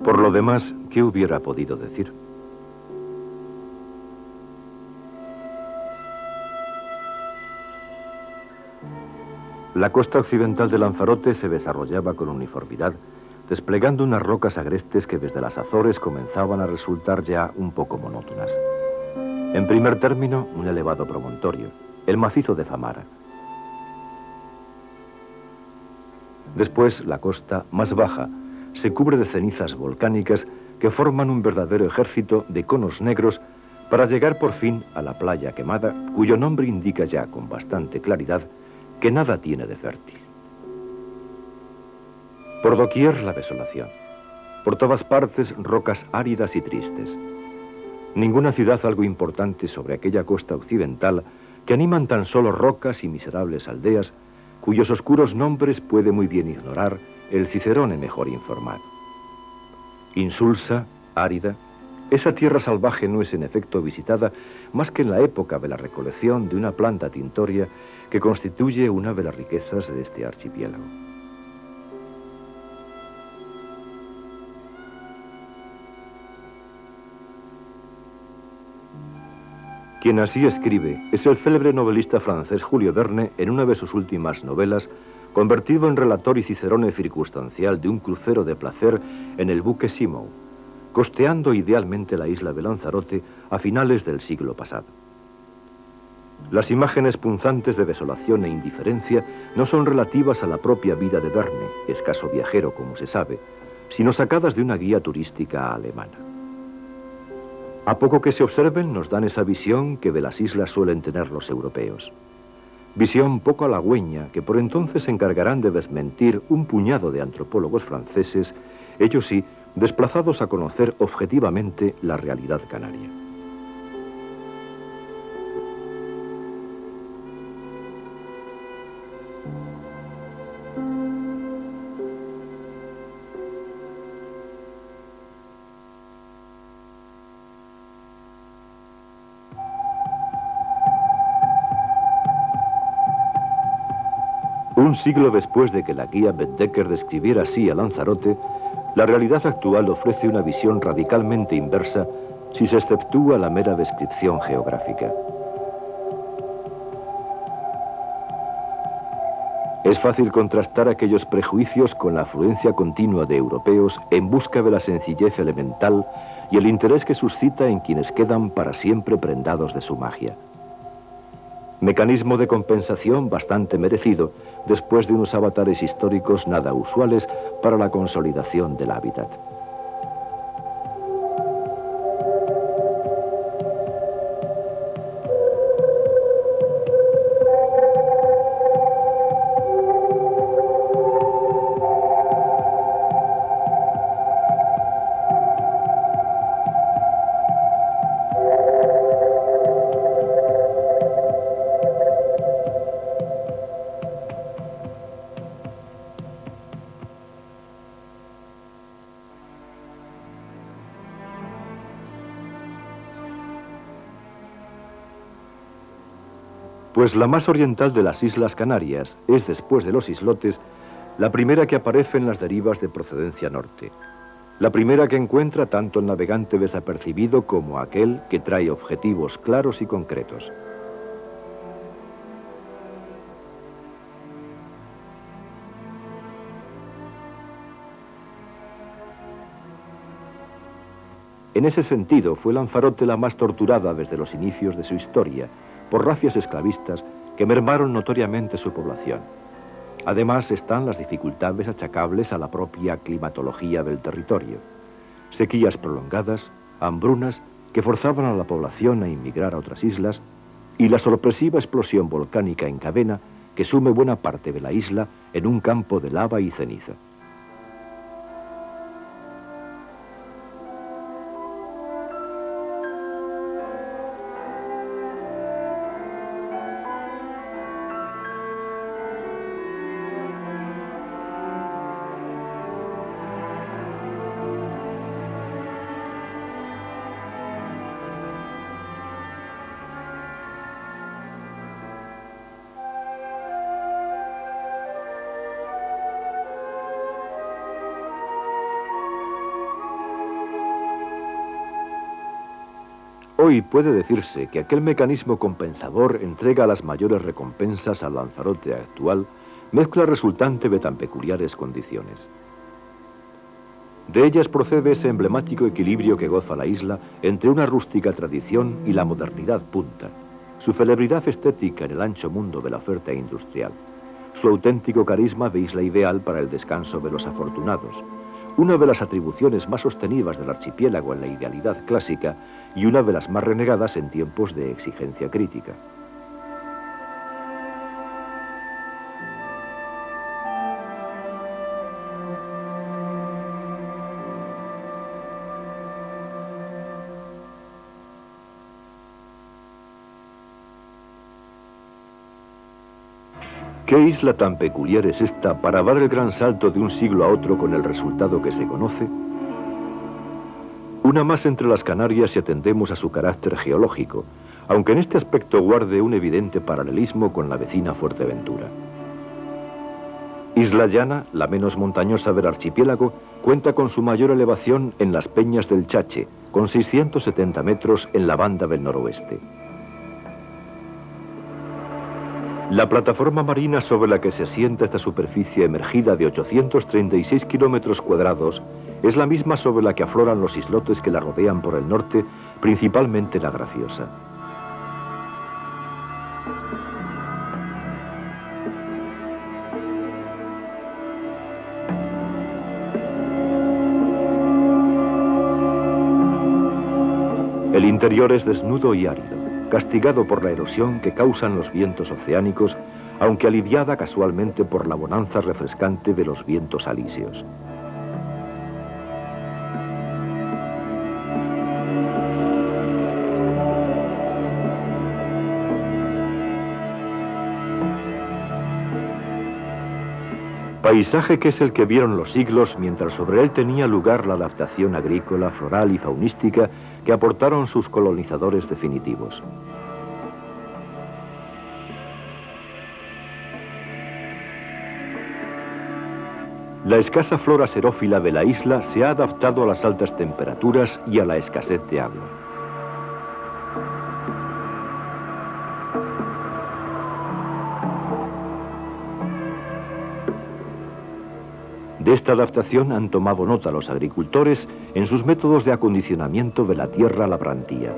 Por lo demás, ¿qué hubiera podido decir? La costa occidental de Lanzarote se desarrollaba con uniformidad, desplegando unas rocas agrestes que desde las Azores comenzaban a resultar ya un poco monótonas. En primer término, un elevado promontorio, el macizo de Famara. Después, la costa, más baja, se cubre de cenizas volcánicas que forman un verdadero ejército de conos negros para llegar por fin a la playa quemada, cuyo nombre indica ya con bastante claridad que nada tiene de fértil. Por doquier la desolación. Por todas partes rocas áridas y tristes. Ninguna ciudad algo importante sobre aquella costa occidental que animan tan solo rocas y miserables aldeas cuyos oscuros nombres puede muy bien ignorar el Cicerone mejor informado. Insulsa, árida, esa tierra salvaje no es en efecto visitada más que en la época de la recolección de una planta tintoria que constituye una de las riquezas de este archipiélago. Quien así escribe es el célebre novelista francés Julio Verne en una de sus últimas novelas, convertido en relator y cicerone circunstancial de un crucero de placer en el buque Seamow, costeando idealmente la isla de Lanzarote a finales del siglo pasado. Las imágenes punzantes de desolación e indiferencia no son relativas a la propia vida de Verne, escaso viajero como se sabe, sino sacadas de una guía turística alemana. A poco que se observen nos dan esa visión que de las islas suelen tener los europeos. Visión poco halagüeña que por entonces se encargarán de desmentir un puñado de antropólogos franceses, ellos sí, desplazados a conocer objetivamente la realidad canaria. Un siglo después de que la guía Bedecker describiera así a Lanzarote, la realidad actual ofrece una visión radicalmente inversa si se exceptúa la mera descripción geográfica. Es fácil contrastar aquellos prejuicios con la afluencia continua de europeos en busca de la sencillez elemental y el interés que suscita en quienes quedan para siempre prendados de su magia. Mecanismo de compensación bastante merecido después de unos avatares históricos nada usuales para la consolidación del hábitat. Pues la más oriental de las Islas Canarias es, después de los islotes, la primera que aparece en las derivas de procedencia norte. La primera que encuentra tanto el navegante desapercibido como aquel que trae objetivos claros y concretos. En ese sentido, fue Lanzarote la más torturada desde los inicios de su historia, por racias esclavistas que mermaron notoriamente su población. Además están las dificultades achacables a la propia climatología del territorio. Sequías prolongadas, hambrunas que forzaban a la población a inmigrar a otras islas y la sorpresiva explosión volcánica en cadena que sume buena parte de la isla en un campo de lava y ceniza. Hoy puede decirse que aquel mecanismo compensador entrega las mayores recompensas al Lanzarote actual, mezcla resultante de tan peculiares condiciones. De ellas procede ese emblemático equilibrio que goza la isla entre una rústica tradición y la modernidad punta, su celebridad estética en el ancho mundo de la oferta industrial, su auténtico carisma de isla ideal para el descanso de los afortunados, una de las atribuciones más sostenidas del archipiélago en la idealidad clásica y una de las más renegadas en tiempos de exigencia crítica. ¿Qué isla tan peculiar es esta para dar el gran salto de un siglo a otro con el resultado que se conoce? Una más entre las Canarias si atendemos a su carácter geológico, aunque en este aspecto guarde un evidente paralelismo con la vecina Fuerteventura. Isla Llana, la menos montañosa del archipiélago, cuenta con su mayor elevación en las Peñas del Chache, con 670 metros en la banda del noroeste. La plataforma marina sobre la que se asienta esta superficie emergida de 836 kilómetros cuadrados es la misma sobre la que afloran los islotes que la rodean por el norte, principalmente la Graciosa. El interior es desnudo y árido, castigado por la erosión que causan los vientos oceánicos, aunque aliviada casualmente por la bonanza refrescante de los vientos alisios. Paisaje que es el que vieron los siglos mientras sobre él tenía lugar la adaptación agrícola, floral y faunística que aportaron sus colonizadores definitivos. La escasa flora xerófila de la isla se ha adaptado a las altas temperaturas y a la escasez de agua. De esta adaptación han tomado nota los agricultores en sus métodos de acondicionamiento de la tierra labrantía.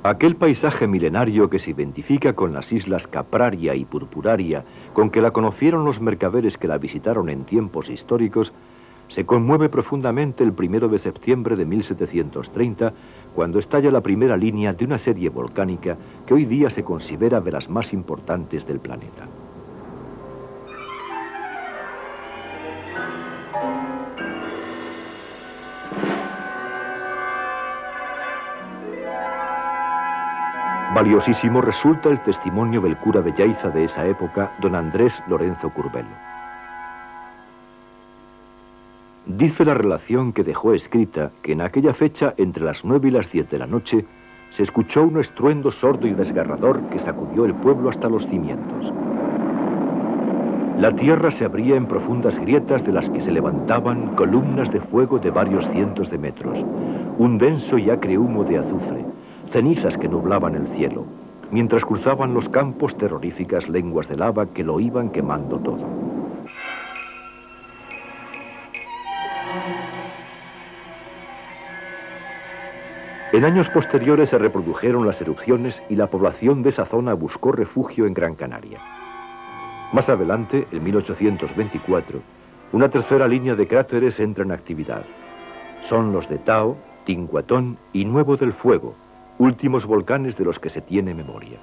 Aquel paisaje milenario que se identifica con las islas Capraria y Purpuraria, con que la conocieron los mercaderes que la visitaron en tiempos históricos, se conmueve profundamente el 1 de septiembre de 1730, cuando estalla la primera línea de una serie volcánica que hoy día se considera de las más importantes del planeta. Valiosísimo resulta el testimonio del cura de Yaiza de esa época, don Andrés Lorenzo Curbelo. Dice la relación que dejó escrita que en aquella fecha, entre las 9 y las 10 de la noche, se escuchó un estruendo sordo y desgarrador que sacudió el pueblo hasta los cimientos. La tierra se abría en profundas grietas de las que se levantaban columnas de fuego de varios cientos de metros, un denso y acre humo de azufre, cenizas que nublaban el cielo, mientras cruzaban los campos terroríficas lenguas de lava que lo iban quemando todo. En años posteriores se reprodujeron las erupciones y la población de esa zona buscó refugio en Gran Canaria. Más adelante, en 1824, una tercera línea de cráteres entra en actividad. Son los de Tao, Tinguatón y Nuevo del Fuego, últimos volcanes de los que se tiene memoria.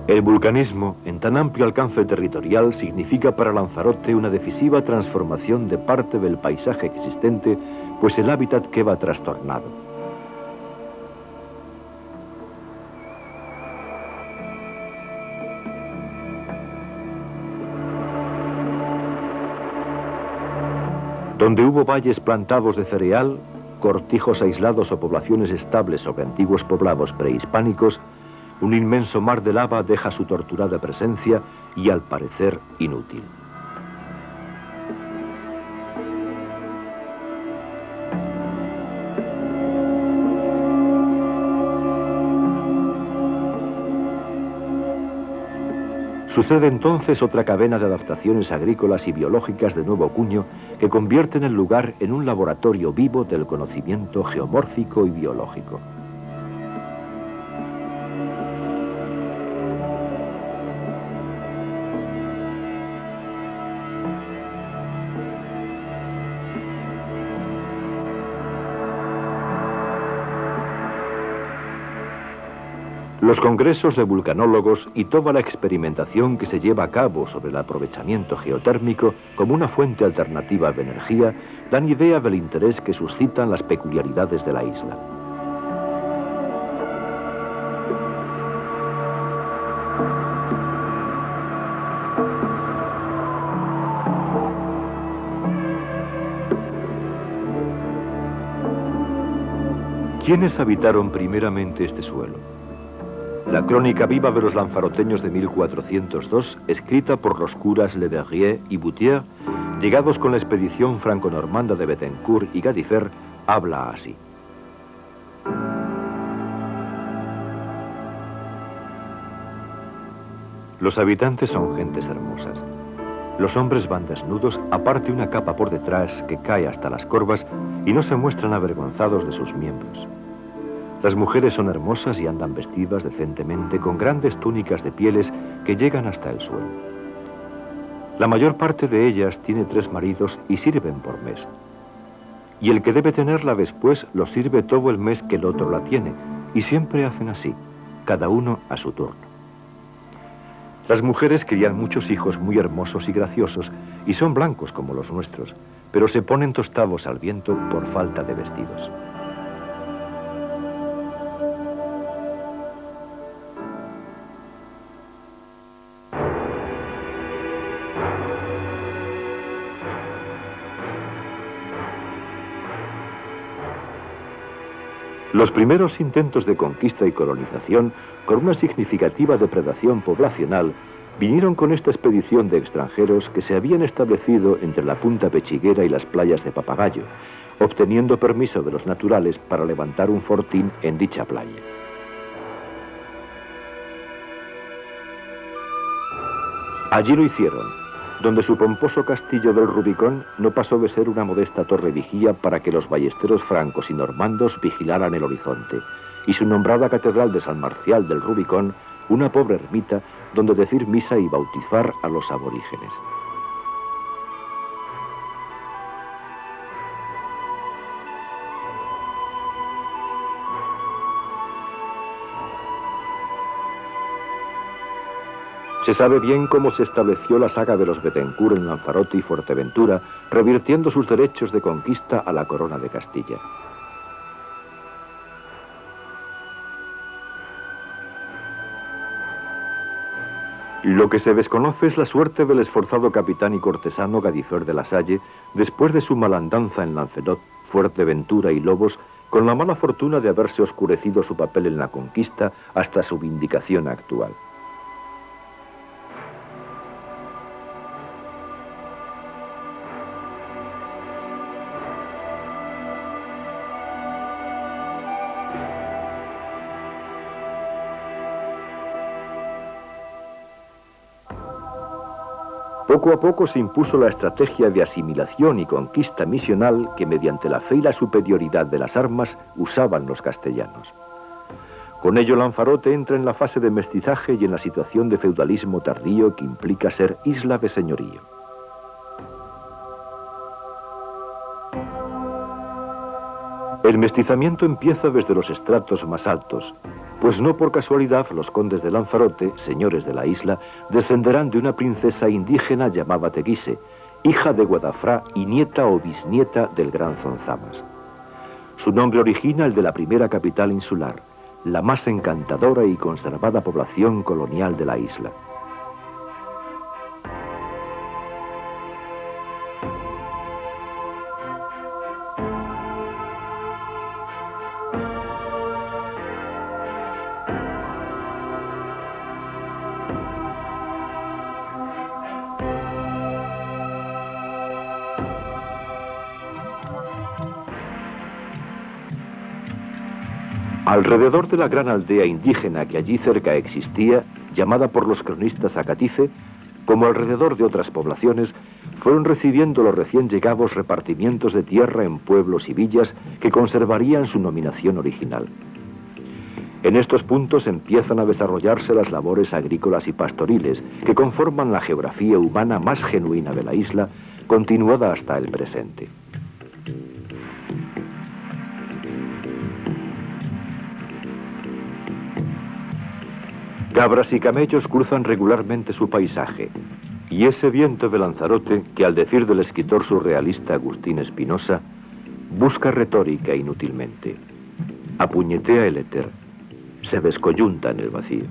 El vulcanismo, en tan amplio alcance territorial, significa para Lanzarote una decisiva transformación de parte del paisaje existente, pues el hábitat queda trastornado. Donde hubo valles plantados de cereal, cortijos aislados o poblaciones estables sobre antiguos poblados prehispánicos, un inmenso mar de lava deja su torturada presencia y, al parecer, inútil. Sucede entonces otra cadena de adaptaciones agrícolas y biológicas de nuevo cuño que convierten el lugar en un laboratorio vivo del conocimiento geomórfico y biológico. Los congresos de vulcanólogos y toda la experimentación que se lleva a cabo sobre el aprovechamiento geotérmico como una fuente alternativa de energía dan idea del interés que suscitan las peculiaridades de la isla. ¿Quiénes habitaron primeramente este suelo? La crónica viva de los lanzaroteños de 1402, escrita por los curas Le Verrier y Boutier, llegados con la expedición franco-normanda de Bethencourt y Gadifer, habla así. Los habitantes son gentes hermosas. Los hombres van desnudos, aparte una capa por detrás que cae hasta las corvas y no se muestran avergonzados de sus miembros. Las mujeres son hermosas y andan vestidas decentemente con grandes túnicas de pieles que llegan hasta el suelo. La mayor parte de ellas tiene 3 maridos y sirven por mes. Y el que debe tenerla después lo sirve todo el mes que el otro la tiene, y siempre hacen así, cada uno a su turno. Las mujeres crían muchos hijos muy hermosos y graciosos, y son blancos como los nuestros, pero se ponen tostados al viento por falta de vestidos. Los primeros intentos de conquista y colonización, con una significativa depredación poblacional, vinieron con esta expedición de extranjeros que se habían establecido entre la Punta Pechiguera y las playas de Papagayo, obteniendo permiso de los naturales para levantar un fortín en dicha playa. Allí lo hicieron, donde su pomposo castillo del Rubicón no pasó de ser una modesta torre vigía para que los ballesteros francos y normandos vigilaran el horizonte, y su nombrada catedral de San Marcial del Rubicón, una pobre ermita donde decir misa y bautizar a los aborígenes. Se sabe bien cómo se estableció la saga de los Bethencourt en Lanzarote y Fuerteventura, revirtiendo sus derechos de conquista a la corona de Castilla. Lo que se desconoce es la suerte del esforzado capitán y cortesano Gadifer de la Salle después de su malandanza en Lancelot, Fuerteventura y Lobos, con la mala fortuna de haberse oscurecido su papel en la conquista hasta su vindicación actual. Poco a poco se impuso la estrategia de asimilación y conquista misional que mediante la fe y la superioridad de las armas usaban los castellanos. Con ello Lanzarote entra en la fase de mestizaje y en la situación de feudalismo tardío que implica ser isla de señorío. El mestizamiento empieza desde los estratos más altos, pues no por casualidad los condes de Lanzarote, señores de la isla, descenderán de una princesa indígena llamada Teguise, hija de Guadafrá y nieta o bisnieta del gran Zonzamas. Su nombre origina el de la primera capital insular, la más encantadora y conservada población colonial de la isla. Alrededor de la gran aldea indígena que allí cerca existía, llamada por los cronistas Acatice, como alrededor de otras poblaciones, fueron recibiendo los recién llegados repartimientos de tierra en pueblos y villas que conservarían su nominación original. En estos puntos empiezan a desarrollarse las labores agrícolas y pastoriles que conforman la geografía humana más genuina de la isla, continuada hasta el presente. Cabras y camellos cruzan regularmente su paisaje, y ese viento de Lanzarote, que al decir del escritor surrealista Agustín Espinosa, busca retórica inútilmente, apuñetea el éter, se descoyunta en el vacío.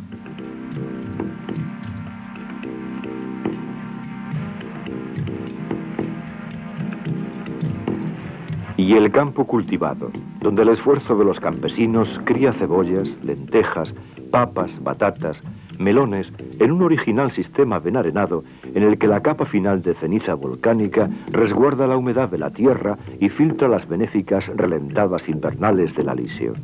Y el campo cultivado, donde el esfuerzo de los campesinos cría cebollas, lentejas, papas, batatas, melones, en un original sistema venarenado en el que la capa final de ceniza volcánica resguarda la humedad de la tierra y filtra las benéficas relentadas invernales del alisio.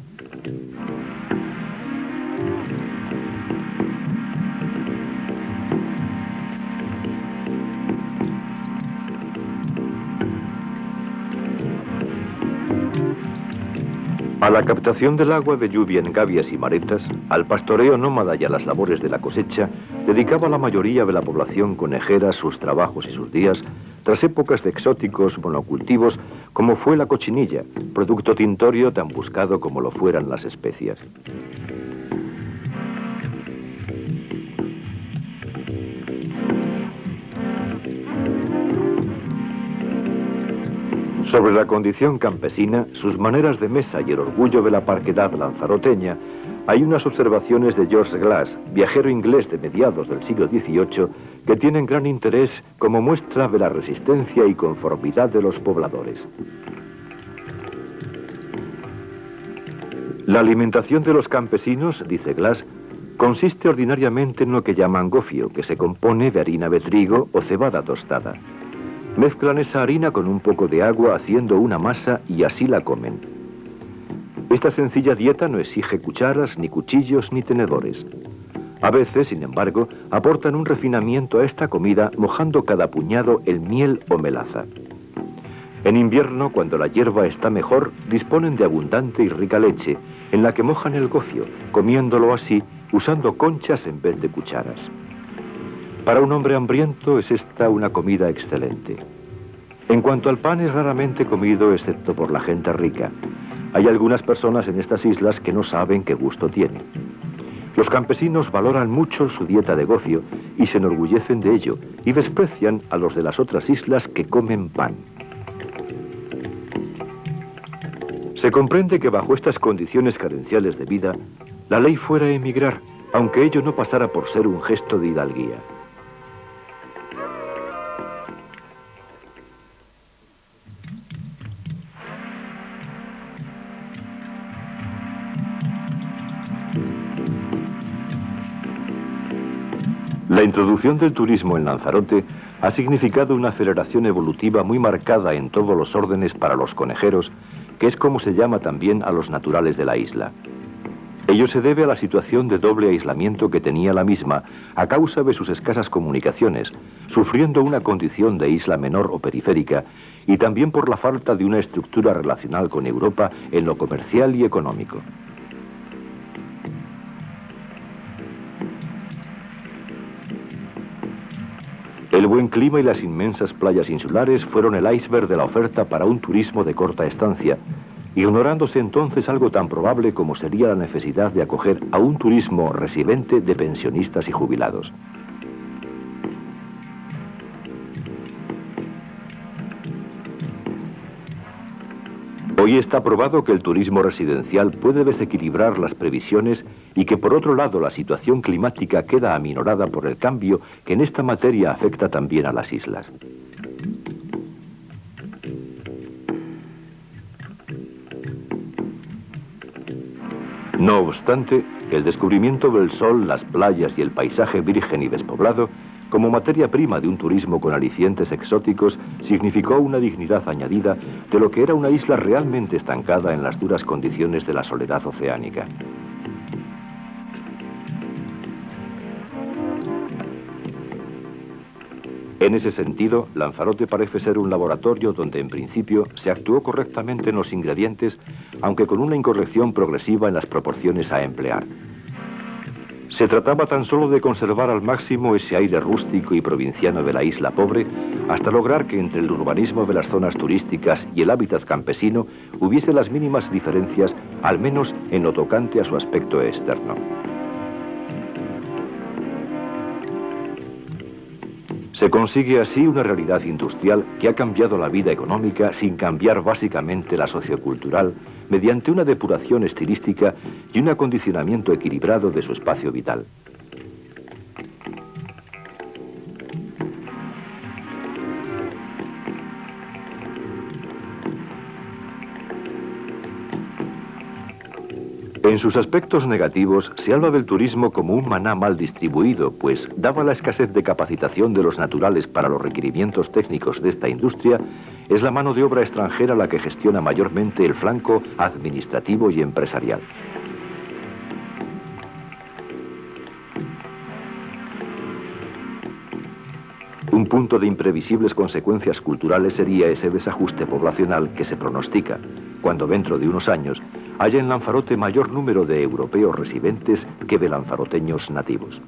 A la captación del agua de lluvia en gavias y maretas, al pastoreo nómada y a las labores de la cosecha, dedicaba la mayoría de la población conejera sus trabajos y sus días, tras épocas de exóticos monocultivos como fue la cochinilla, producto tintorio tan buscado como lo fueran las especias. Sobre la condición campesina, sus maneras de mesa y el orgullo de la parquedad lanzaroteña, hay unas observaciones de George Glass, viajero inglés de mediados del siglo XVIII, que tienen gran interés como muestra de la resistencia y conformidad de los pobladores. La alimentación de los campesinos, dice Glass, consiste ordinariamente en lo que llaman gofio, que se compone de harina de trigo o cebada tostada. Mezclan esa harina con un poco de agua haciendo una masa y así la comen. Esta sencilla dieta no exige cucharas, ni cuchillos, ni tenedores. A veces, sin embargo, aportan un refinamiento a esta comida mojando cada puñado en miel o melaza. En invierno, cuando la hierba está mejor, disponen de abundante y rica leche, en la que mojan el gofio, comiéndolo así, usando conchas en vez de cucharas. Para un hombre hambriento es esta una comida excelente. En cuanto al pan, es raramente comido excepto por la gente rica. Hay algunas personas en estas islas que no saben qué gusto tiene. Los campesinos valoran mucho su dieta de gofio y se enorgullecen de ello y desprecian a los de las otras islas que comen pan. Se comprende que bajo estas condiciones carenciales de vida, la ley fuera emigrar, aunque ello no pasara por ser un gesto de hidalguía. La introducción del turismo en Lanzarote ha significado una aceleración evolutiva muy marcada en todos los órdenes para los conejeros, que es como se llama también a los naturales de la isla. Ello se debe a la situación de doble aislamiento que tenía la misma a causa de sus escasas comunicaciones, sufriendo una condición de isla menor o periférica, y también por la falta de una estructura relacional con Europa en lo comercial y económico. El buen clima y las inmensas playas insulares fueron el iceberg de la oferta para un turismo de corta estancia, ignorándose entonces algo tan probable como sería la necesidad de acoger a un turismo residente de pensionistas y jubilados. Hoy está probado que el turismo residencial puede desequilibrar las previsiones y que por otro lado la situación climática queda aminorada por el cambio que en esta materia afecta también a las islas. No obstante, el descubrimiento del sol, las playas y el paisaje virgen y despoblado, como materia prima de un turismo con alicientes exóticos, significó una dignidad añadida de lo que era una isla realmente estancada en las duras condiciones de la soledad oceánica. En ese sentido, Lanzarote parece ser un laboratorio donde en principio se actuó correctamente en los ingredientes, aunque con una incorrección progresiva en las proporciones a emplear. Se trataba tan solo de conservar al máximo ese aire rústico y provinciano de la isla pobre, hasta lograr que entre el urbanismo de las zonas turísticas y el hábitat campesino hubiese las mínimas diferencias, al menos en lo tocante a su aspecto externo. Se consigue así una realidad industrial que ha cambiado la vida económica sin cambiar básicamente la sociocultural, mediante una depuración estilística y un acondicionamiento equilibrado de su espacio vital. En sus aspectos negativos se habla del turismo como un maná mal distribuido, pues, dada la escasez de capacitación de los naturales para los requerimientos técnicos de esta industria, es la mano de obra extranjera la que gestiona mayormente el flanco administrativo y empresarial. Un punto de imprevisibles consecuencias culturales sería ese desajuste poblacional que se pronostica, cuando dentro de unos años haya en Lanzarote mayor número de europeos residentes que de lanzaroteños nativos.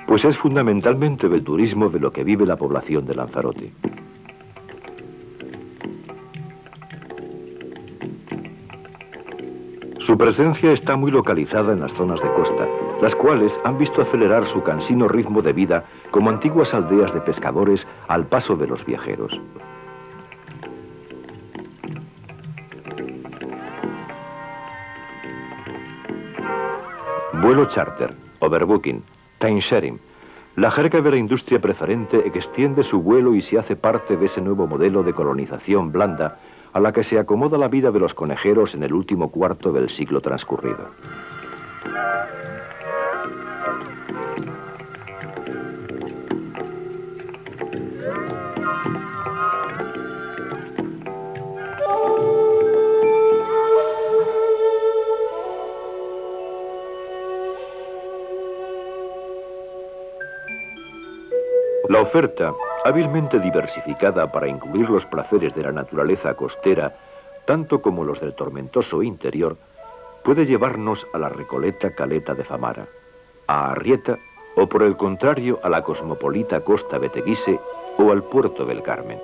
Pues es fundamentalmente del turismo de lo que vive la población de Lanzarote. Su presencia está muy localizada en las zonas de costa, las cuales han visto acelerar su cansino ritmo de vida como antiguas aldeas de pescadores al paso de los viajeros. Vuelo charter, overbooking, timesharing. La jerga de la industria preferente extiende su vuelo y se hace parte de ese nuevo modelo de colonización blanda a la que se acomoda la vida de los conejeros en el último cuarto del siglo transcurrido. La oferta, hábilmente diversificada para incluir los placeres de la naturaleza costera, tanto como los del tormentoso interior, puede llevarnos a la recoleta caleta de Famara, a Arrieta o por el contrario a la cosmopolita costa de Teguise o al puerto del Carmen.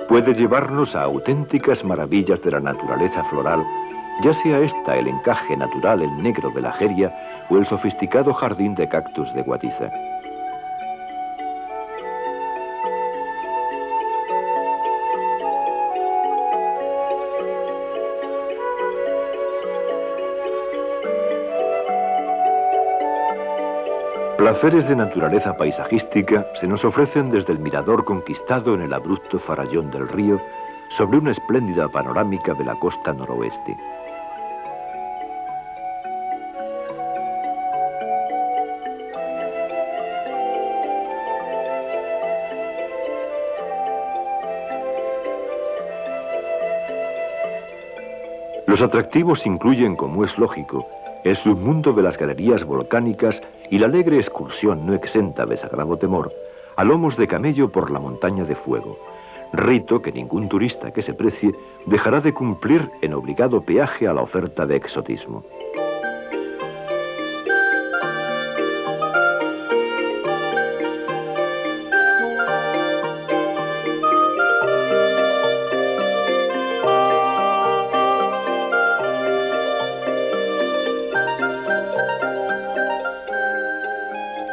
Puede llevarnos a auténticas maravillas de la naturaleza floral ya sea esta el encaje natural en negro de la Jeria o el sofisticado jardín de cactus de Guatiza. Placeres de naturaleza paisajística se nos ofrecen desde el mirador conquistado en el abrupto farallón del río sobre una espléndida panorámica de la costa noroeste. Los atractivos incluyen, como es lógico, el submundo de las galerías volcánicas y la alegre excursión no exenta de sagrado temor a lomos de camello por la montaña de fuego, rito que ningún turista que se precie dejará de cumplir en obligado peaje a la oferta de exotismo.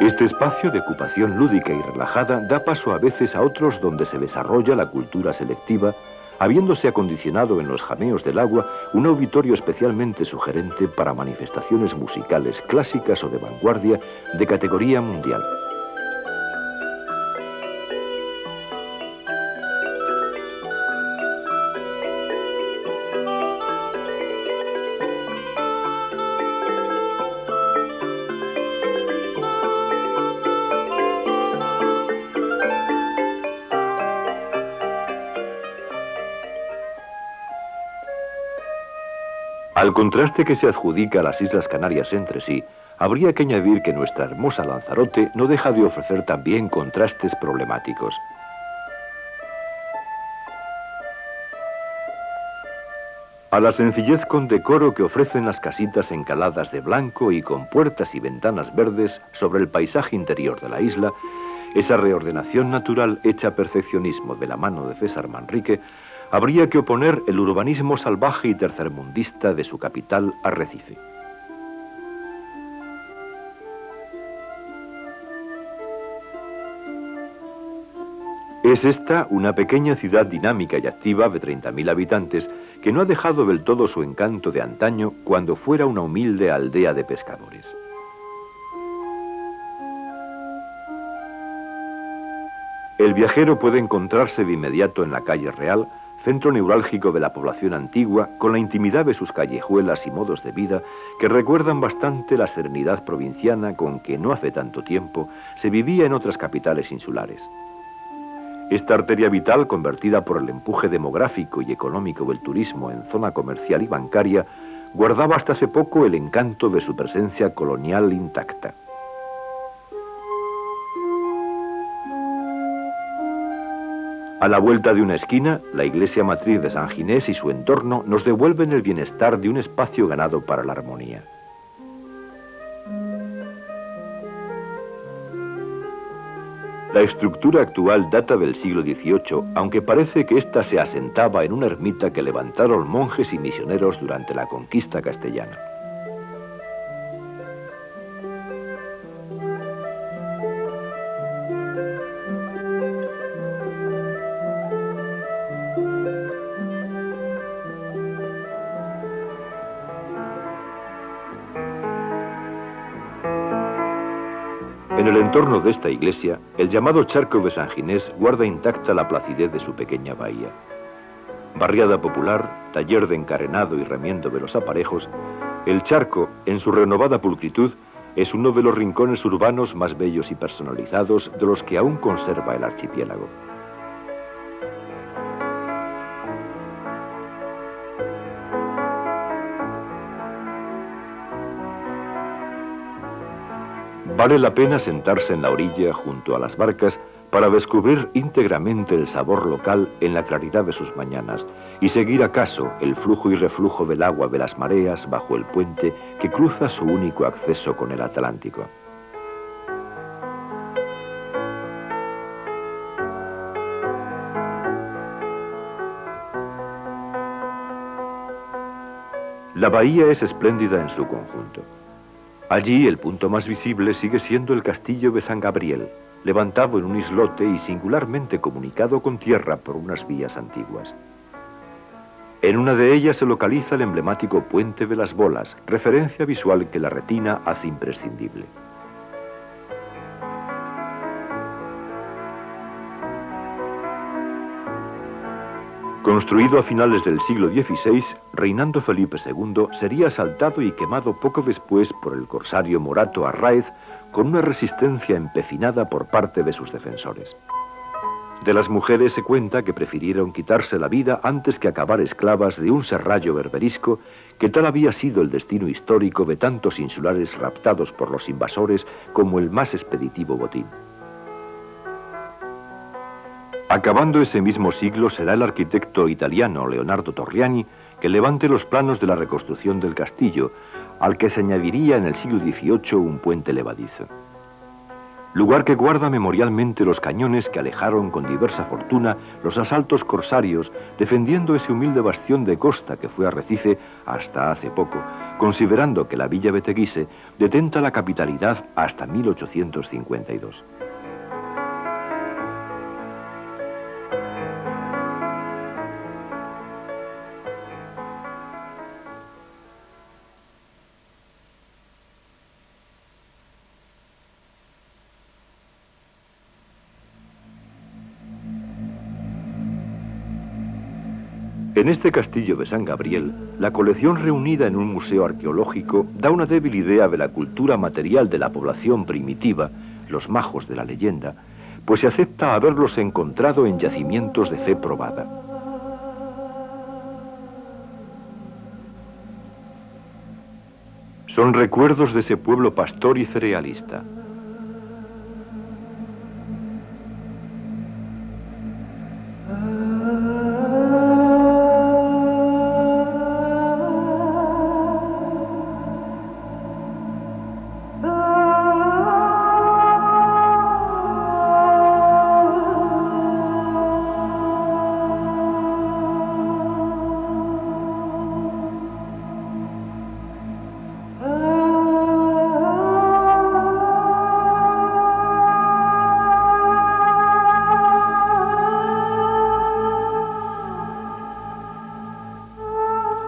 Este espacio de ocupación lúdica y relajada da paso a veces a otros donde se desarrolla la cultura selectiva, habiéndose acondicionado en los jameos del agua un auditorio especialmente sugerente para manifestaciones musicales clásicas o de vanguardia de categoría mundial. Al contraste que se adjudica a las Islas Canarias entre sí, habría que añadir que nuestra hermosa Lanzarote no deja de ofrecer también contrastes problemáticos. A la sencillez con decoro que ofrecen las casitas encaladas de blanco y con puertas y ventanas verdes sobre el paisaje interior de la isla, esa reordenación natural hecha perfeccionismo de la mano de César Manrique, habría que oponer el urbanismo salvaje y tercermundista de su capital, Arrecife. Es esta una pequeña ciudad dinámica y activa de 30.000 habitantes que no ha dejado del todo su encanto de antaño cuando fuera una humilde aldea de pescadores. El viajero puede encontrarse de inmediato en la calle Real, centro neurálgico de la población antigua, con la intimidad de sus callejuelas y modos de vida que recuerdan bastante la serenidad provinciana con que no hace tanto tiempo se vivía en otras capitales insulares. Esta arteria vital, convertida por el empuje demográfico y económico del turismo en zona comercial y bancaria, guardaba hasta hace poco el encanto de su presencia colonial intacta. A la vuelta de una esquina, la iglesia matriz de San Ginés y su entorno nos devuelven el bienestar de un espacio ganado para la armonía. La estructura actual data del siglo XVIII, aunque parece que ésta se asentaba en una ermita que levantaron monjes y misioneros durante la conquista castellana. En el entorno de esta iglesia, el llamado charco de San Ginés guarda intacta la placidez de su pequeña bahía. Barriada popular, taller de encarenado y remiendo de los aparejos, el charco, en su renovada pulcritud, es uno de los rincones urbanos más bellos y personalizados de los que aún conserva el archipiélago. Vale la pena sentarse en la orilla junto a las barcas para descubrir íntegramente el sabor local en la claridad de sus mañanas y seguir acaso el flujo y reflujo del agua de las mareas bajo el puente que cruza su único acceso con el Atlántico. La bahía es espléndida en su conjunto. Allí el punto más visible sigue siendo el castillo de San Gabriel, levantado en un islote y singularmente comunicado con tierra por unas vías antiguas. En una de ellas se localiza el emblemático Puente de las Bolas, referencia visual que la retina hace imprescindible. Construido a finales del siglo XVI, reinando Felipe II, sería asaltado y quemado poco después por el corsario Morato Arráez, con una resistencia empecinada por parte de sus defensores. De las mujeres se cuenta que prefirieron quitarse la vida antes que acabar esclavas de un serrallo berberisco, que tal había sido el destino histórico de tantos insulares raptados por los invasores como el más expeditivo botín. Acabando ese mismo siglo será el arquitecto italiano Leonardo Torriani que levante los planos de la reconstrucción del castillo, al que se añadiría en el siglo XVIII un puente levadizo. Lugar que guarda memorialmente los cañones que alejaron con diversa fortuna los asaltos corsarios, defendiendo ese humilde bastión de costa que fue arrecife hasta hace poco, considerando que la villa Beteguise detenta la capitalidad hasta 1852. En este castillo de San Gabriel, la colección reunida en un museo arqueológico da una débil idea de la cultura material de la población primitiva, los majos de la leyenda, pues se acepta haberlos encontrado en yacimientos de fe probada. Son recuerdos de ese pueblo pastor y cerealista.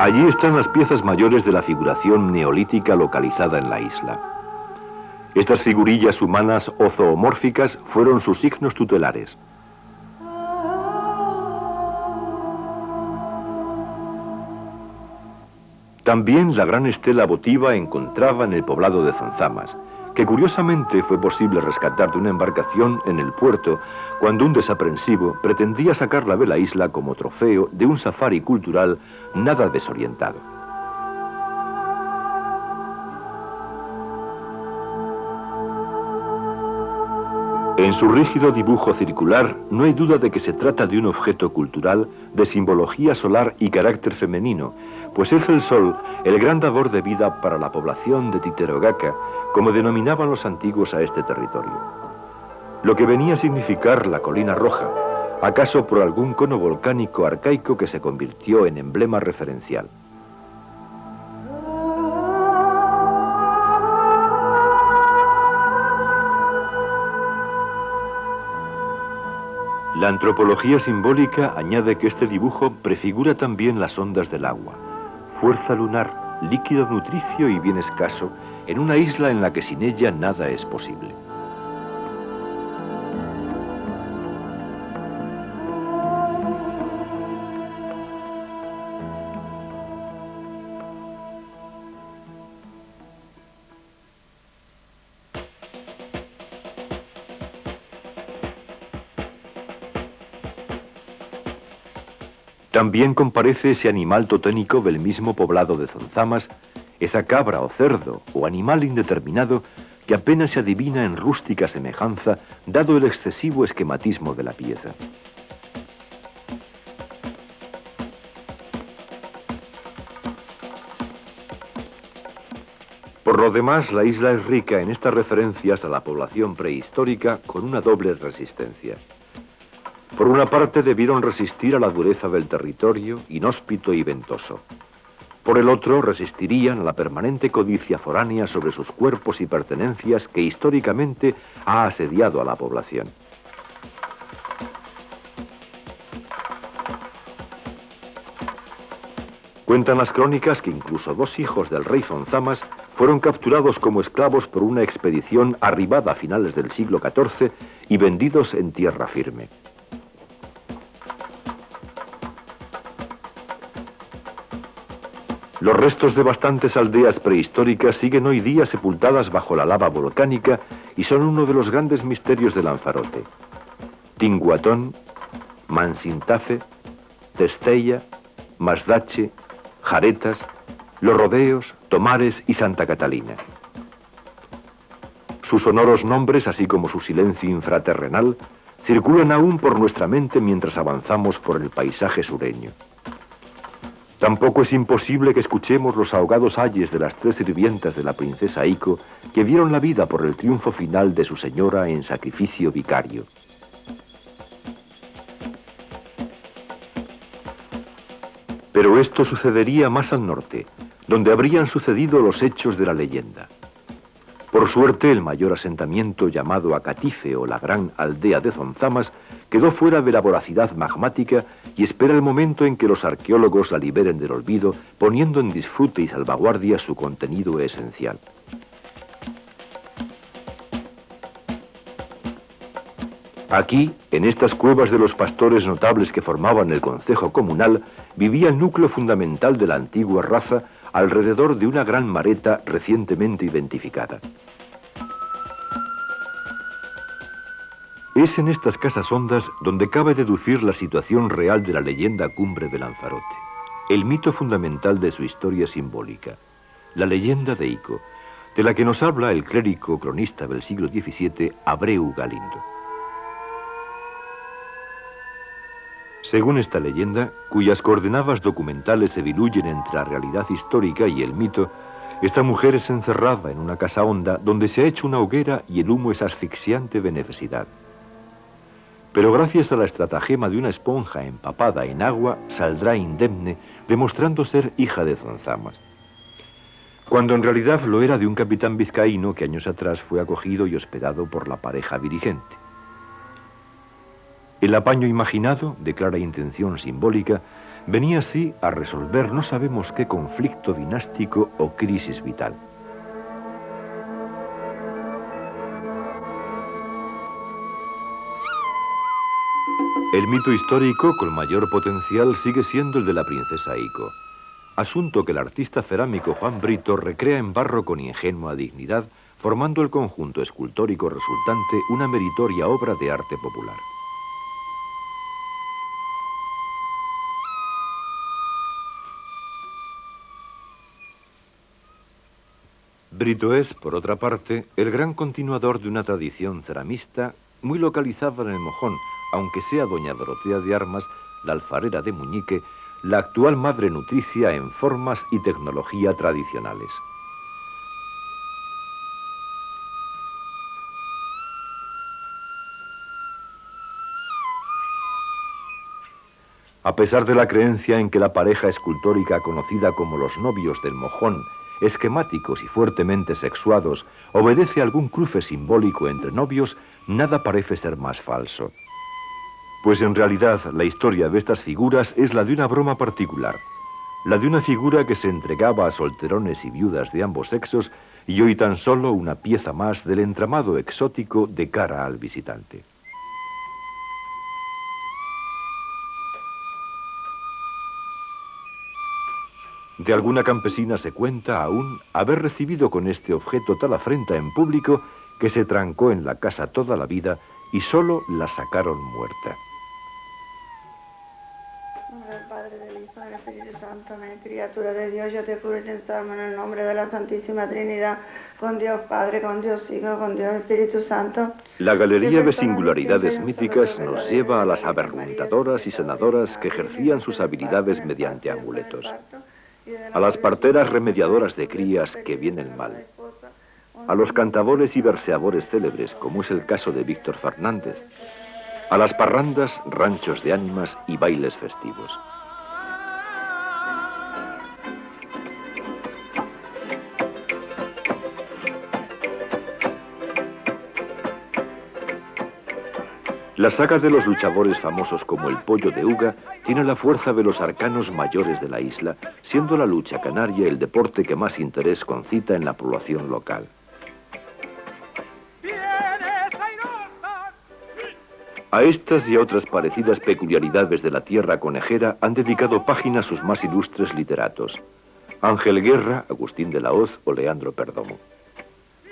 Allí están las piezas mayores de la figuración neolítica localizada en la isla. Estas figurillas humanas o zoomórficas fueron sus signos tutelares. También la gran estela votiva encontrada en el poblado de Zonzamas, que curiosamente fue posible rescatar de una embarcación en el puerto cuando un desaprensivo pretendía sacarla de la isla como trofeo de un safari cultural nada desorientado. En su rígido dibujo circular no hay duda de que se trata de un objeto cultural de simbología solar y carácter femenino, pues es el sol el gran dador de vida para la población de Titirogaca, como denominaban los antiguos a este territorio. Lo que venía a significar la colina roja, acaso por algún cono volcánico arcaico que se convirtió en emblema referencial. La antropología simbólica añade que este dibujo prefigura también las ondas del agua, fuerza lunar, líquido nutricio y bien escaso, en una isla en la que sin ella nada es posible. También comparece ese animal toténico del mismo poblado de Zonzamas, esa cabra o cerdo o animal indeterminado que apenas se adivina en rústica semejanza dado el excesivo esquematismo de la pieza. Por lo demás, la isla es rica en estas referencias a la población prehistórica con una doble resistencia. Por una parte, debieron resistir a la dureza del territorio, inhóspito y ventoso. Por el otro, resistirían a la permanente codicia foránea sobre sus cuerpos y pertenencias que históricamente ha asediado a la población. Cuentan las crónicas que incluso 2 hijos del rey Zonzamas fueron capturados como esclavos por una expedición arribada a finales del siglo XIV y vendidos en tierra firme. Los restos de bastantes aldeas prehistóricas siguen hoy día sepultadas bajo la lava volcánica y son uno de los grandes misterios de Lanzarote. Tinguatón, Mansintafe, Testella, Masdache, Jaretas, Los Rodeos, Tomares y Santa Catalina. Sus sonoros nombres, así como su silencio infraterrenal, circulan aún por nuestra mente mientras avanzamos por el paisaje sureño. Tampoco es imposible que escuchemos los ahogados ayes de las 3 sirvientas de la princesa Ico que dieron la vida por el triunfo final de su señora en sacrificio vicario. Pero esto sucedería más al norte, donde habrían sucedido los hechos de la leyenda. Por suerte, el mayor asentamiento llamado Acatife o la Gran Aldea de Zonzamas quedó fuera de la voracidad magmática y espera el momento en que los arqueólogos la liberen del olvido, poniendo en disfrute y salvaguardia su contenido esencial. Aquí, en estas cuevas de los pastores notables que formaban el concejo comunal, vivía el núcleo fundamental de la antigua raza alrededor de una gran mareta recientemente identificada. Es en estas casas hondas donde cabe deducir la situación real de la leyenda cumbre de Lanzarote, el mito fundamental de su historia simbólica, la leyenda de Ico, de la que nos habla el clérigo cronista del siglo XVII, Abreu Galindo. Según esta leyenda, cuyas coordenadas documentales se diluyen entre la realidad histórica y el mito, esta mujer es encerrada en una casa honda donde se ha hecho una hoguera y el humo es asfixiante de necesidad. Pero gracias a la estratagema de una esponja empapada en agua, saldrá indemne, demostrando ser hija de Zonzamas, cuando en realidad lo era de un capitán vizcaíno que años atrás fue acogido y hospedado por la pareja dirigente. El apaño imaginado, de clara intención simbólica, venía así a resolver no sabemos qué conflicto dinástico o crisis vital. El mito histórico con mayor potencial sigue siendo el de la princesa Ico, asunto que el artista cerámico Juan Brito recrea en barro con ingenua dignidad, formando el conjunto escultórico resultante una meritoria obra de arte popular. Brito es, por otra parte, el gran continuador de una tradición ceramista muy localizada en el Mojón, aunque sea doña Dorotea de Armas, la alfarera de Muñique, la actual madre nutricia en formas y tecnología tradicionales. A pesar de la creencia en que la pareja escultórica conocida como los novios del Mojón, esquemáticos y fuertemente sexuados, obedece a algún cruce simbólico entre novios, nada parece ser más falso. Pues en realidad la historia de estas figuras es la de una broma particular, la de una figura que se entregaba a solterones y viudas de ambos sexos y hoy tan solo una pieza más del entramado exótico de cara al visitante. De alguna campesina se cuenta aún haber recibido con este objeto tal afrenta en público que se trancó en la casa toda la vida y solo la sacaron muerta. Del Padre, del Hijo, del Espíritu Santo, amén. Criatura de Dios, yo te juro y te ensalmo en el nombre de la Santísima Trinidad, con Dios Padre, con Dios Hijo, con Dios Espíritu Santo. La galería de singularidades míticas nos lleva a las averguntadoras y sanadoras que ejercían sus habilidades mediante amuletos, a las parteras remediadoras de crías que vienen mal, a los cantadores y verseadores célebres, como es el caso de Víctor Fernández, a las parrandas, ranchos de ánimas y bailes festivos. La saga de los luchadores famosos como el Pollo de Uga tiene la fuerza de los arcanos mayores de la isla, siendo la lucha canaria el deporte que más interés concita en la población local. A estas y a otras parecidas peculiaridades de la tierra conejera han dedicado páginas sus más ilustres literatos: Ángel Guerra, Agustín de la Hoz o Leandro Perdomo.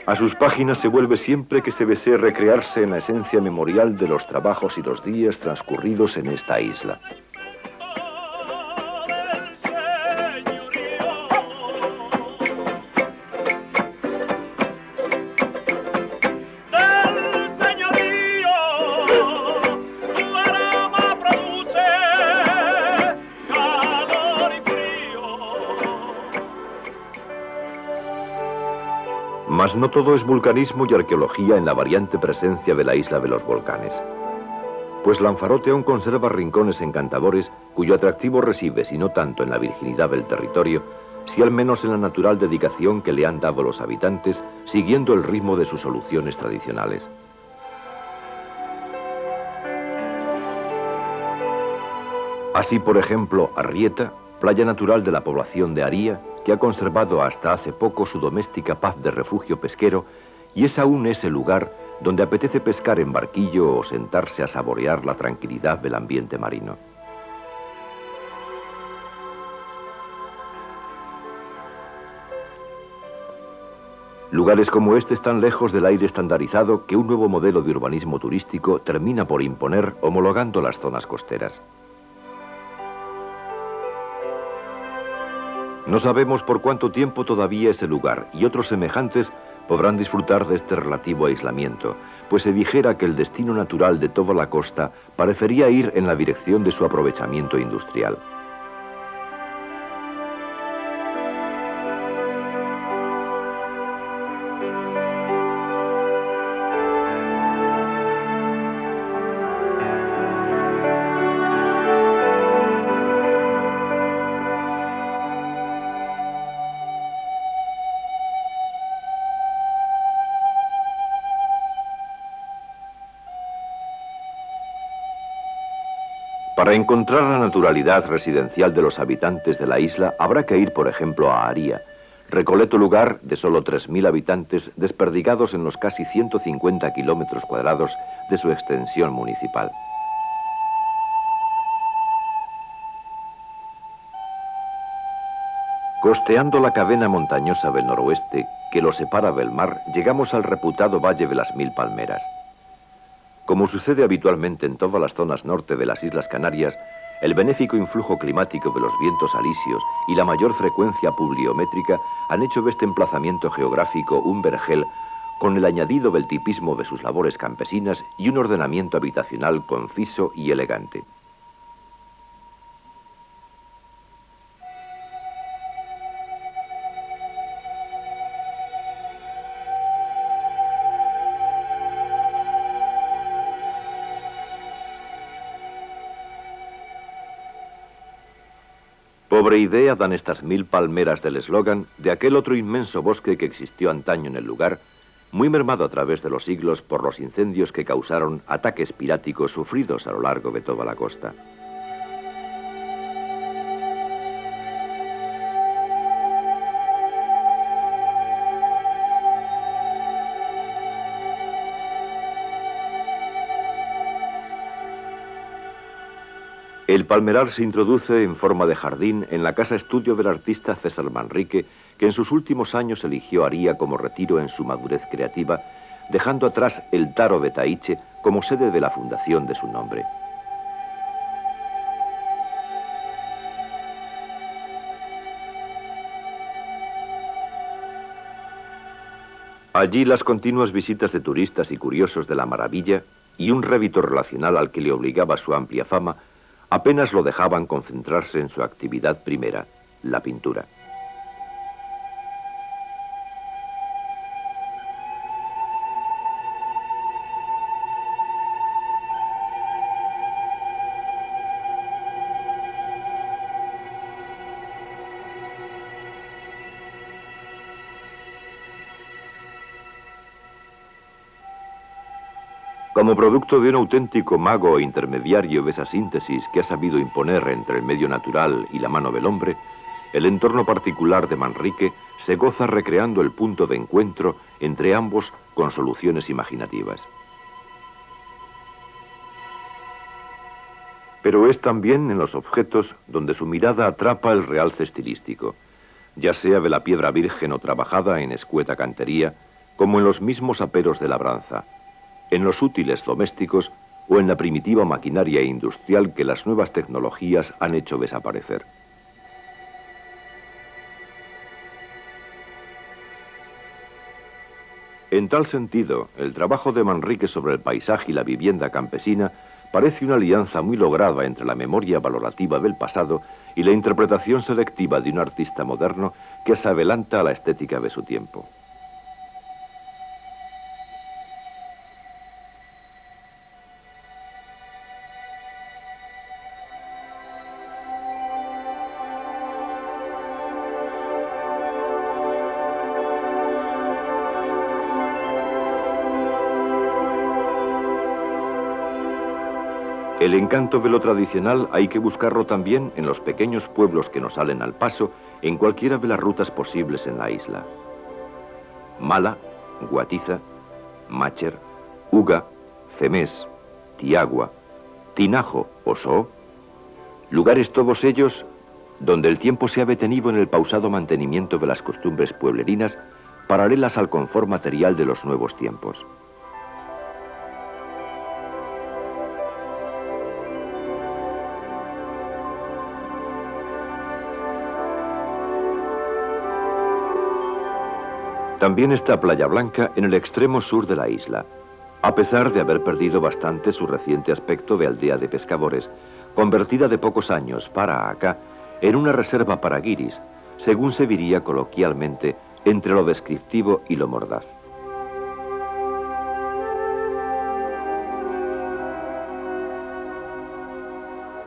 A sus páginas se vuelve siempre que se desee recrearse en la esencia memorial de los trabajos y los días transcurridos en esta isla. Mas no todo es vulcanismo y arqueología en la variante presencia de la isla de los volcanes. Pues Lanzarote aún conserva rincones encantadores cuyo atractivo reside, si no tanto en la virginidad del territorio, si al menos en la natural dedicación que le han dado los habitantes, siguiendo el ritmo de sus soluciones tradicionales. Así, por ejemplo, Arrieta, playa natural de la población de Aría, que ha conservado hasta hace poco su doméstica paz de refugio pesquero, y es aún ese lugar donde apetece pescar en barquillo o sentarse a saborear la tranquilidad del ambiente marino. Lugares como este están lejos del aire estandarizado que un nuevo modelo de urbanismo turístico termina por imponer, homologando las zonas costeras. No sabemos por cuánto tiempo todavía ese lugar y otros semejantes podrán disfrutar de este relativo aislamiento, pues se dijera que el destino natural de toda la costa parecería ir en la dirección de su aprovechamiento industrial. Para encontrar la naturalidad residencial de los habitantes de la isla habrá que ir, por ejemplo, a Aría, recoleto lugar de solo 3.000 habitantes desperdigados en los casi 150 kilómetros cuadrados de su extensión municipal. Costeando la cadena montañosa del noroeste que lo separa del mar, llegamos al reputado Valle de las Mil Palmeras. Como sucede habitualmente en todas las zonas norte de las Islas Canarias, el benéfico influjo climático de los vientos alisios y la mayor frecuencia pluviométrica han hecho de este emplazamiento geográfico un vergel con el añadido del tipismo de sus labores campesinas y un ordenamiento habitacional conciso y elegante. Pobre idea dan estas 1000 palmeras del eslogan de aquel otro inmenso bosque que existió antaño en el lugar, muy mermado a través de los siglos por los incendios que causaron ataques piráticos sufridos a lo largo de toda la costa. El palmerar se introduce en forma de jardín en la casa estudio del artista César Manrique, que en sus últimos años eligió Aría como retiro en su madurez creativa, dejando atrás el Taro de Taiche como sede de la fundación de su nombre. Allí las continuas visitas de turistas y curiosos de la maravilla y un rédito relacional al que le obligaba su amplia fama apenas lo dejaban concentrarse en su actividad primera, la pintura. Como producto de un auténtico mago intermediario de esa síntesis que ha sabido imponer entre el medio natural y la mano del hombre, el entorno particular de Manrique se goza recreando el punto de encuentro entre ambos con soluciones imaginativas. Pero es también en los objetos donde su mirada atrapa el realce estilístico, ya sea de la piedra virgen o trabajada en escueta cantería, como en los mismos aperos de labranza, en los útiles domésticos o en la primitiva maquinaria industrial que las nuevas tecnologías han hecho desaparecer. En tal sentido, el trabajo de Manrique sobre el paisaje y la vivienda campesina parece una alianza muy lograda entre la memoria valorativa del pasado y la interpretación selectiva de un artista moderno que se adelanta a la estética de su tiempo. El encanto de lo tradicional hay que buscarlo también en los pequeños pueblos que nos salen al paso en cualquiera de las rutas posibles en la isla. Mala, Guatiza, Mácher, Uga, Femés, Tiagua, Tinajo o Soo, lugares todos ellos donde el tiempo se ha detenido en el pausado mantenimiento de las costumbres pueblerinas paralelas al confort material de los nuevos tiempos. También está Playa Blanca en el extremo sur de la isla. A pesar de haber perdido bastante su reciente aspecto de aldea de pescadores, convertida de pocos años para acá en una reserva para guiris, según se diría coloquialmente entre lo descriptivo y lo mordaz.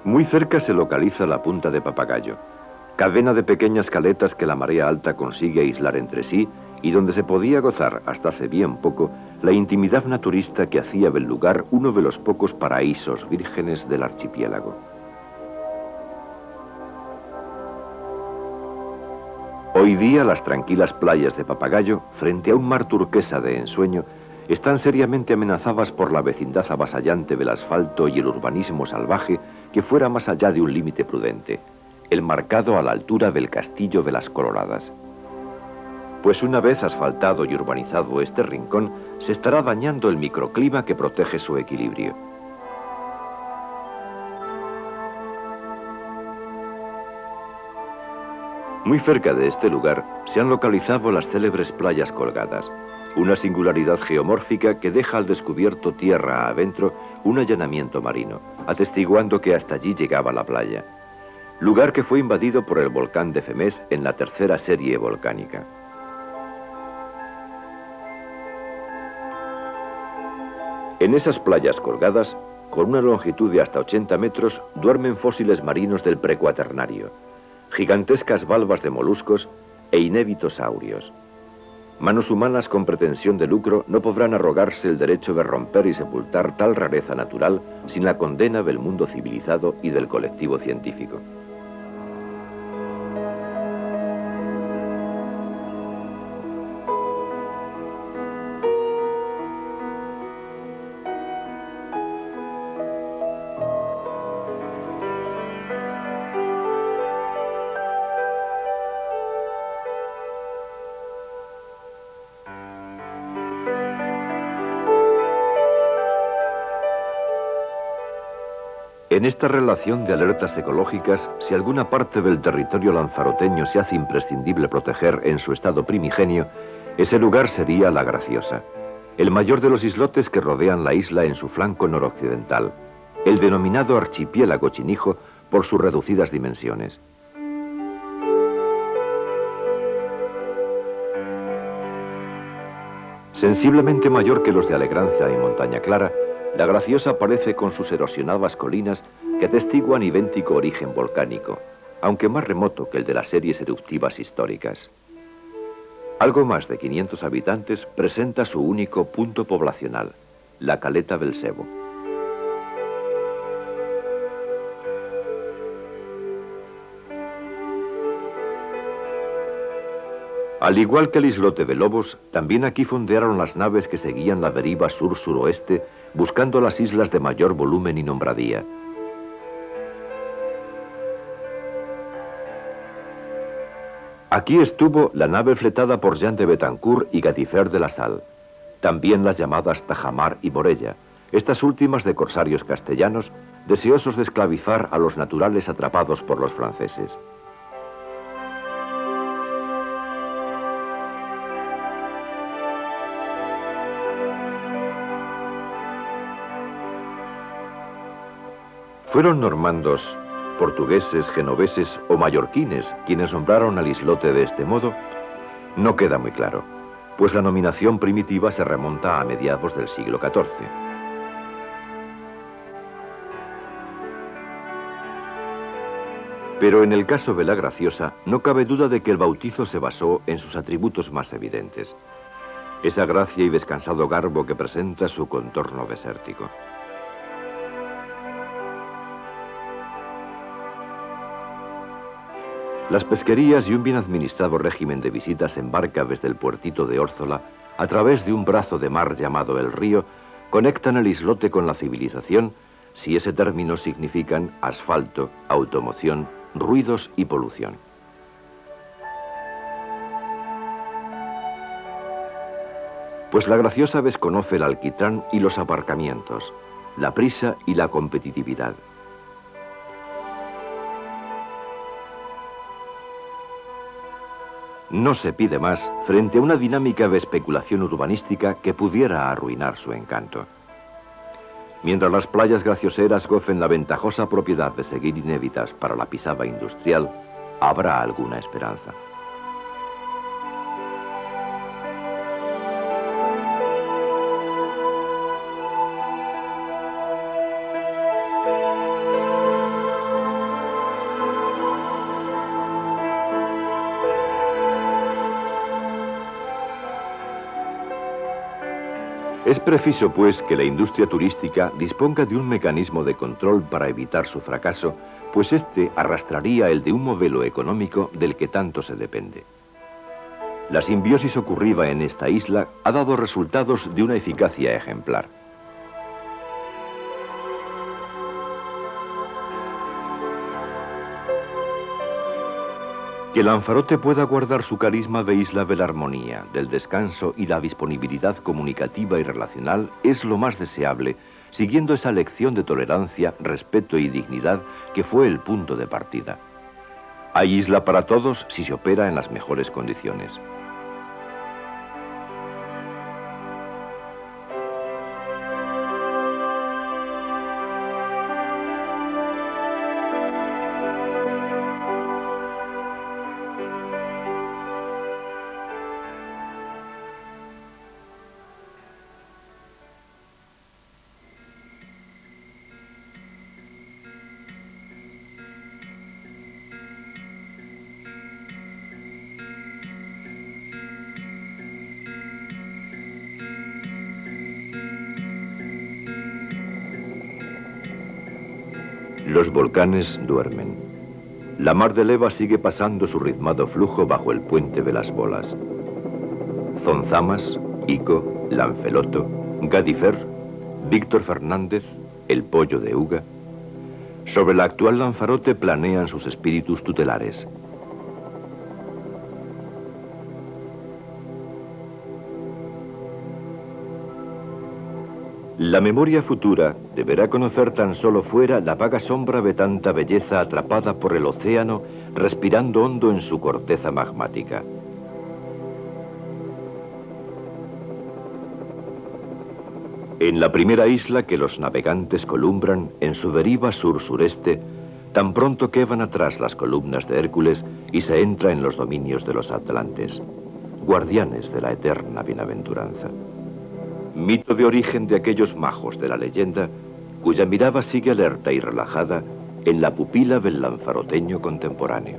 Muy cerca se localiza la Punta de Papagayo, cadena de pequeñas caletas que la marea alta consigue aislar entre sí y donde se podía gozar hasta hace bien poco la intimidad naturista que hacía del lugar uno de los pocos paraísos vírgenes del archipiélago. Hoy día las tranquilas playas de Papagayo, frente a un mar turquesa de ensueño, están seriamente amenazadas por la vecindad avasallante del asfalto y el urbanismo salvaje que fuera más allá de un límite prudente, el marcado a la altura del Castillo de las Coloradas. Pues una vez asfaltado y urbanizado este rincón, se estará dañando el microclima que protege su equilibrio. Muy cerca de este lugar se han localizado las célebres playas colgadas, una singularidad geomórfica que deja al descubierto tierra adentro un allanamiento marino, atestiguando que hasta allí llegaba la playa, lugar que fue invadido por el volcán de Femés en la tercera serie volcánica. En esas playas colgadas, con una longitud de hasta 80 metros, duermen fósiles marinos del precuaternario, gigantescas valvas de moluscos e inéditos saurios. Manos humanas con pretensión de lucro no podrán arrogarse el derecho de romper y sepultar tal rareza natural sin la condena del mundo civilizado y del colectivo científico. En esta relación de alertas ecológicas, si alguna parte del territorio lanzaroteño se hace imprescindible proteger en su estado primigenio, ese lugar sería La Graciosa, el mayor de los islotes que rodean la isla en su flanco noroccidental, el denominado archipiélago Chinijo por sus reducidas dimensiones. Sensiblemente mayor que los de Alegranza y Montaña Clara, La Graciosa aparece con sus erosionadas colinas que atestiguan idéntico origen volcánico, aunque más remoto que el de las series eruptivas históricas. Algo más de 500 habitantes presenta su único punto poblacional, la caleta Belcebo. Al igual que el islote de Lobos, también aquí fondearon las naves que seguían la deriva sur-suroeste, buscando las islas de mayor volumen y nombradía. Aquí estuvo la nave fletada por Jean de Betancourt y Gadifer de la Salle, también las llamadas Tajamar y Morella, estas últimas de corsarios castellanos, deseosos de esclavizar a los naturales atrapados por los franceses. ¿Fueron normandos, portugueses, genoveses o mallorquines quienes nombraron al islote de este modo? No queda muy claro, pues la nominación primitiva se remonta a mediados del siglo XIV. Pero en el caso de la Graciosa, no cabe duda de que el bautizo se basó en sus atributos más evidentes. Esa gracia y descansado garbo que presenta su contorno desértico. Las pesquerías y un bien administrado régimen de visitas en barca desde el puertito de Órzola, a través de un brazo de mar llamado el Río, conectan el islote con la civilización, si ese término significan asfalto, automoción, ruidos y polución. Pues la Graciosa desconoce el alquitrán y los aparcamientos, la prisa y la competitividad. No se pide más frente a una dinámica de especulación urbanística que pudiera arruinar su encanto. Mientras las playas gracioseras gocen la ventajosa propiedad de seguir inéditas para la pisada industrial, habrá alguna esperanza. Es preciso, pues, que la industria turística disponga de un mecanismo de control para evitar su fracaso, pues este arrastraría el de un modelo económico del que tanto se depende. La simbiosis ocurrida en esta isla ha dado resultados de una eficacia ejemplar. Que Lanzarote pueda guardar su carisma de isla de la armonía, del descanso y la disponibilidad comunicativa y relacional es lo más deseable, siguiendo esa lección de tolerancia, respeto y dignidad que fue el punto de partida. Hay isla para todos si se opera en las mejores condiciones. Los volcanes duermen. La mar de leva sigue pasando su ritmado flujo bajo el puente de las bolas. Zonzamas, Ico, Lanceloto, Gadifer, Víctor Fernández, el pollo de Uga. Sobre la actual Lanzarote planean sus espíritus tutelares. La memoria futura deberá conocer tan solo fuera la vaga sombra de tanta belleza atrapada por el océano, respirando hondo en su corteza magmática. En la primera isla que los navegantes columbran, en su deriva sur-sureste, tan pronto quedan atrás las columnas de Hércules y se entra en los dominios de los atlantes, guardianes de la eterna bienaventuranza. Mito de origen de aquellos majos de la leyenda, cuya mirada sigue alerta y relajada en la pupila del lanzaroteño contemporáneo.